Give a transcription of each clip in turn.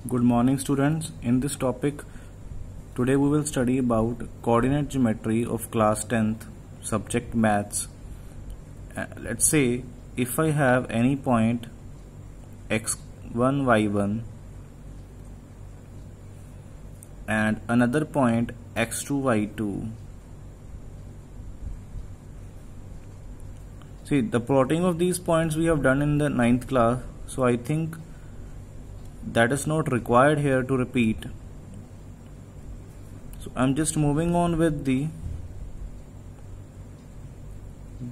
Good morning students. In this topic today we will study about coordinate geometry of class 10th subject maths. Let's say if I have any point x1 y1 and another point x2 y2. See, the plotting of these points we have done in the 9th class, so I think that is not required here to repeat. So I'm just moving on with the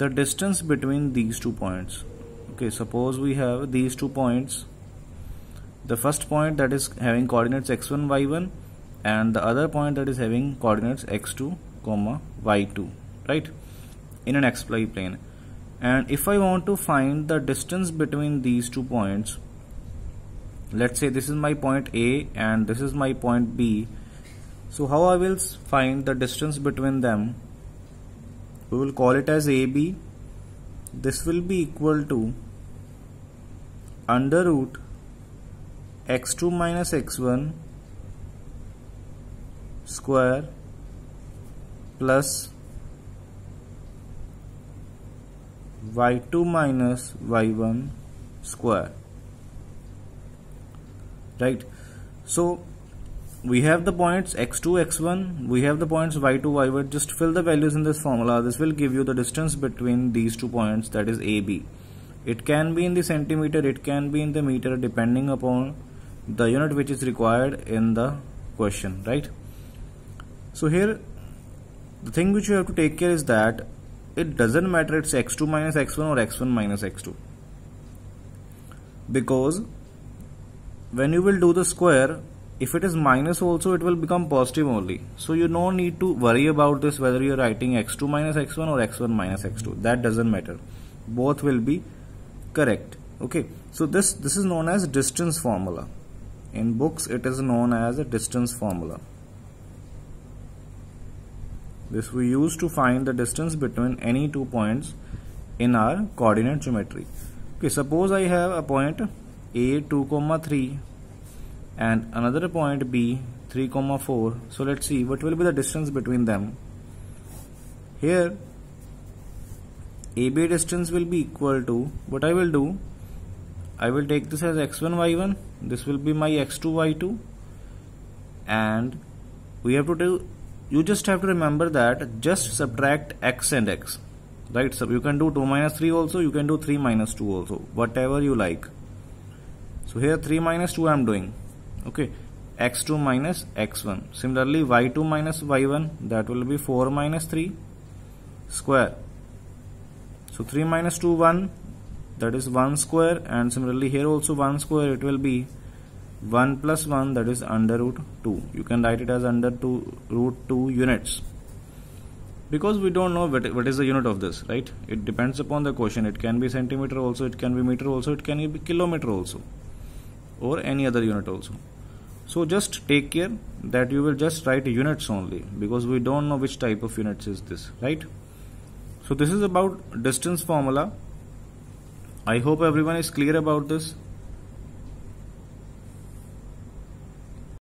distance between these two points. Okay, suppose we have these 2 points, the first point that is having coordinates x1 y1 and the other point that is having coordinates x2 y2, right, in an xy plane. And if I want to find the distance between these 2 points, let's say this is my point A and this is my point B. So how I will find the distance between them? We will call it as AB. This will be equal to under root x2 minus x1 square plus y2 minus y1 square. Right, so we have the points x2 x1, we have the points y2 y1. Just fill the values in this formula. This will give you the distance between these 2 points, that is AB. It can be in the centimeter, it can be in the meter, depending upon the unit which is required in the question, right? So here the thing which you have to take care is that it doesn't matter it's x2 minus x1 or x1 minus x2, because when you will do the square, if it is minus also, it will become positive only. So you no need to worry about this whether you are writing x2 minus x1 or x1 minus x2. That doesn't matter. Both will be correct. Okay. So this is known as distance formula. In books, it is known as a distance formula. This we use to find the distance between any 2 points in our coordinate geometry. Okay. Suppose I have a point A 2, 3 and another point B 3, 4. So let's see what will be the distance between them. Here AB distance will be equal to, what I will do, I will take this as x1 y1, this will be my x2 y2, and we have to do, you just have to remember that just subtract x and x, right? So you can do 2 minus 3 also, you can do 3 minus 2 also, whatever you like. So here 3 minus 2 I am doing. Okay, x2 minus x1. Similarly y2 minus y1, that will be 4 minus 3 square. So 3 minus 2 1, that is 1 square, and similarly here also 1 square, it will be 1 plus 1, that is under root 2. You can write it as under root 2 units, because we don't know what is the unit of this, right? It depends upon the question. It can be centimeter also, it can be meter also, it can be kilometer also, or any other unit also. So just take care that you will just write units only, because we don't know which type of units is this, right? So this is about distance formula. I hope everyone is clear about this.